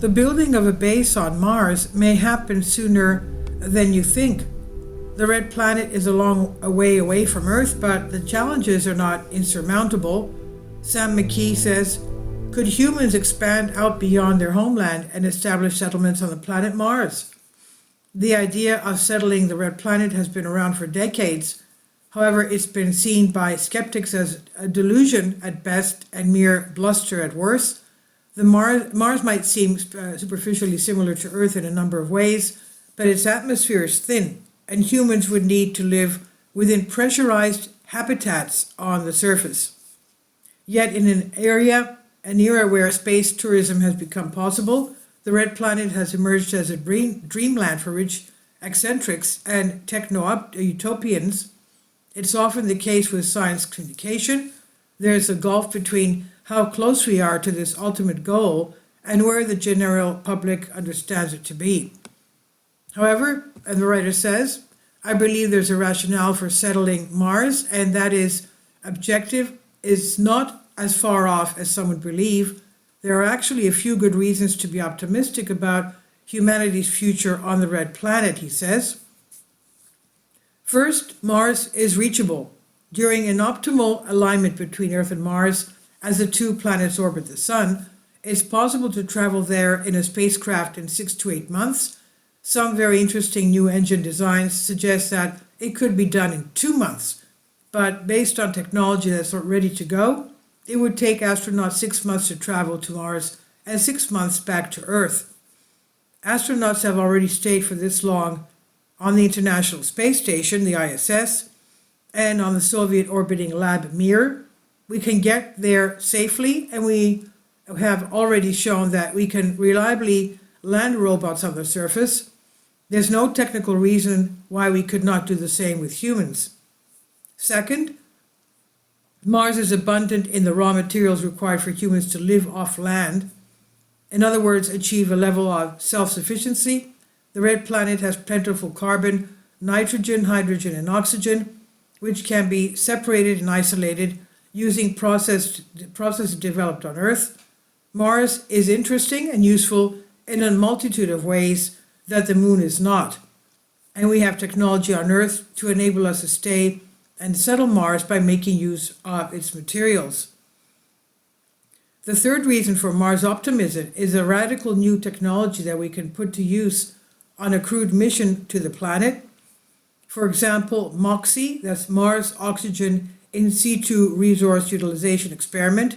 The building of a base on Mars may happen sooner than you think. The red planet is a long way away from Earth, but the challenges are not insurmountable. Sam McKee says, could humans expand out beyond their homeland and establish settlements on the planet Mars? The idea of settling the red planet has been around for decades. However, it's been seen by skeptics as a delusion at best and mere bluster at worst. Mars might seem superficially similar to Earth in a number of ways, but its atmosphere is thin, and humans would need to live within pressurized habitats on the surface. Yet in an era where space tourism has become possible, the red planet has emerged as a dreamland for rich eccentrics and techno-utopians. It's often the case with science communication. There's a gulf between how close we are to this ultimate goal and where the general public understands it to be. However, and the writer says, I believe there's a rationale for settling Mars, and that is objective is not as far off as some would believe. There are actually a few good reasons to be optimistic about humanity's future on the red planet, he says. First, Mars is reachable. During an optimal alignment between Earth and Mars, as the two planets orbit the Sun, it's possible to travel there in a spacecraft in 6 to 8 months. Some very interesting new engine designs suggest that it could be done in 2 months, but based on technology that's not ready to go, it would take astronauts 6 months to travel to Mars and 6 months back to Earth. Astronauts have already stayed for this long on the International Space Station, the ISS, and on the Soviet orbiting lab Mir. We can get there safely, and we have already shown that we can reliably land robots on the surface. There's no technical reason why we could not do the same with humans. Second, Mars is abundant in the raw materials required for humans to live off land. In other words, achieve a level of self-sufficiency. The red planet has plentiful carbon, nitrogen, hydrogen, and oxygen, which can be separated and isolated using processes developed on Earth. Mars is interesting and useful in a multitude of ways that the moon is not. And we have technology on Earth to enable us to stay and settle Mars by making use of its materials. The third reason for Mars optimism is a radical new technology that we can put to use on a crewed mission to the planet. For example, MOXIE, that's Mars Oxygen in situ resource utilization experiment,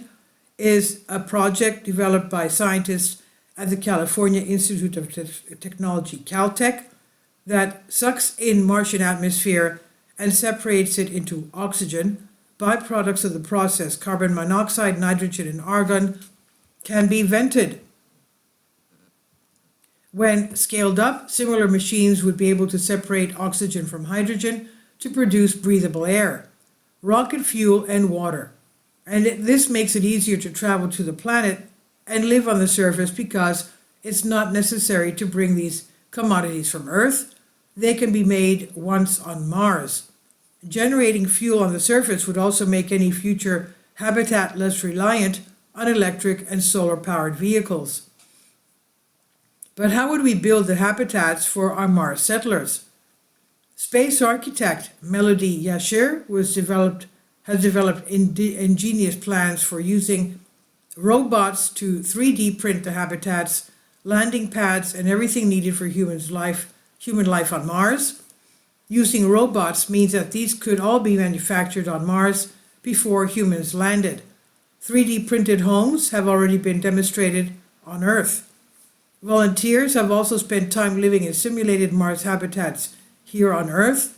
is a project developed by scientists at the California Institute of Technology, Caltech, that sucks in Martian atmosphere and separates it into oxygen. Byproducts of the process, carbon monoxide, nitrogen, and argon, can be vented. When scaled up, similar machines would be able to separate oxygen from hydrogen to produce breathable air, rocket fuel, and water. And this makes it easier to travel to the planet and live on the surface because it's not necessary to bring these commodities from Earth. They can be made once on Mars. Generating fuel on the surface would also make any future habitat less reliant on electric and solar-powered vehicles. But how would we build the habitats for our Mars settlers? Space architect Melody Yashir has developed ingenious plans for using robots to 3D print the habitats, landing pads, and everything needed for human life on Mars. Using robots means that these could all be manufactured on Mars before humans landed. 3D printed homes have already been demonstrated on Earth. Volunteers have also spent time living in simulated Mars habitats here on Earth.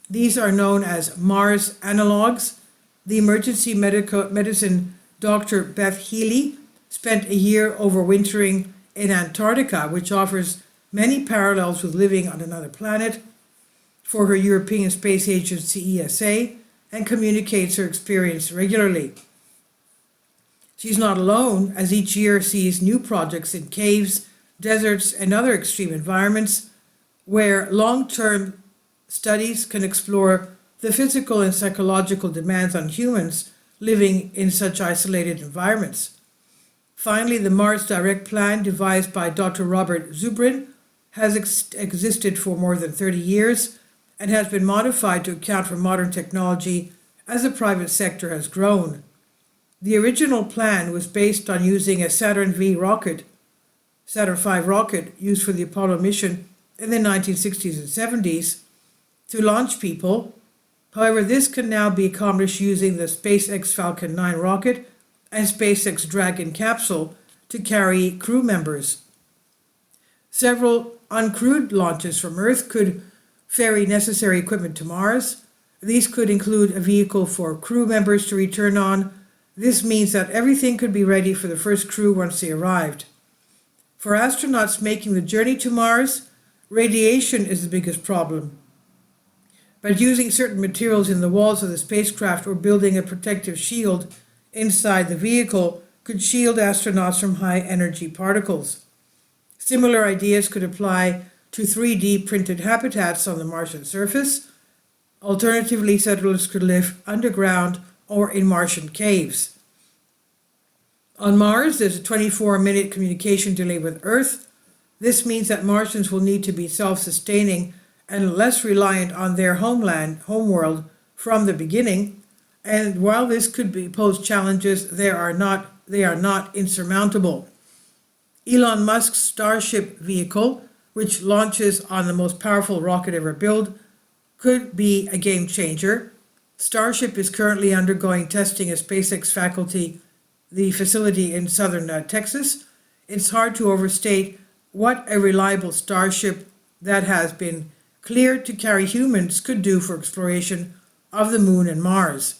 These are known as Mars analogs. The emergency medicine Dr. Beth Healy spent a year overwintering in Antarctica, which offers many parallels with living on another planet, for her European Space Agency ESA, and communicates her experience regularly. She's not alone, as each year sees new projects in caves, deserts, and other extreme environments where long-term studies can explore the physical and psychological demands on humans living in such isolated environments. Finally, the Mars Direct Plan, devised by Dr. Robert Zubrin, has existed for more than 30 years and has been modified to account for modern technology as the private sector has grown. The original plan was based on using a Saturn V Saturn V rocket used for the Apollo mission in the 1960s and 70s to launch people. However, this can now be accomplished using the SpaceX Falcon 9 rocket and SpaceX Dragon capsule to carry crew members. Several uncrewed launches from Earth could ferry necessary equipment to Mars. These could include a vehicle for crew members to return on. This means that everything could be ready for the first crew once they arrived. For astronauts making the journey to Mars, radiation is the biggest problem. But using certain materials in the walls of the spacecraft or building a protective shield inside the vehicle could shield astronauts from high energy particles. Similar ideas could apply to 3D printed habitats on the Martian surface. Alternatively, settlers could live underground or in Martian caves. On Mars, there's a 24-minute communication delay with Earth. This means that Martians will need to be self-sustaining and less reliant on their homeworld from the beginning. And while this could pose challenges, they are not insurmountable. Elon Musk's Starship vehicle, which launches on the most powerful rocket ever built, could be a game changer. Starship is currently undergoing testing at SpaceX the facility in southern Texas. It's hard to overstate what a reliable Starship that has been cleared to carry humans could do for exploration of the Moon and Mars.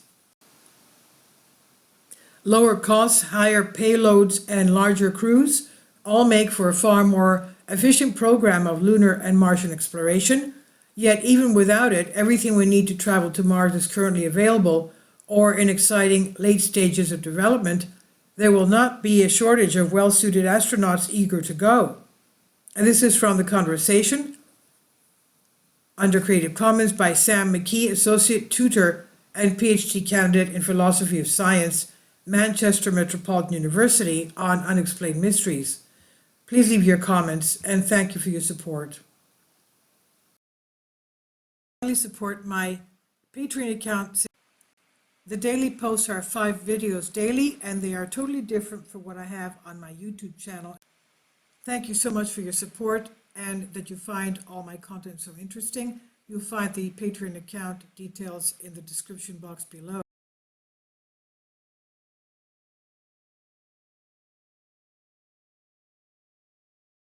Lower costs, higher payloads, and larger crews all make for a far more efficient program of lunar and Martian exploration. Yet even without it, everything we need to travel to Mars is currently available or in exciting late stages of development. There will not be a shortage of well-suited astronauts eager to go. And this is from The Conversation under Creative Commons by Sam McKee, Associate Tutor and PhD Candidate in Philosophy of Science, Manchester Metropolitan University, on Unexplained Mysteries. Please leave your comments and thank you for your support. Support my Patreon account. The daily posts are 5 videos daily and they are totally different from what I have on my YouTube channel. Thank you so much for your support and that you find all my content so interesting. You'll find the Patreon account details in the description box below.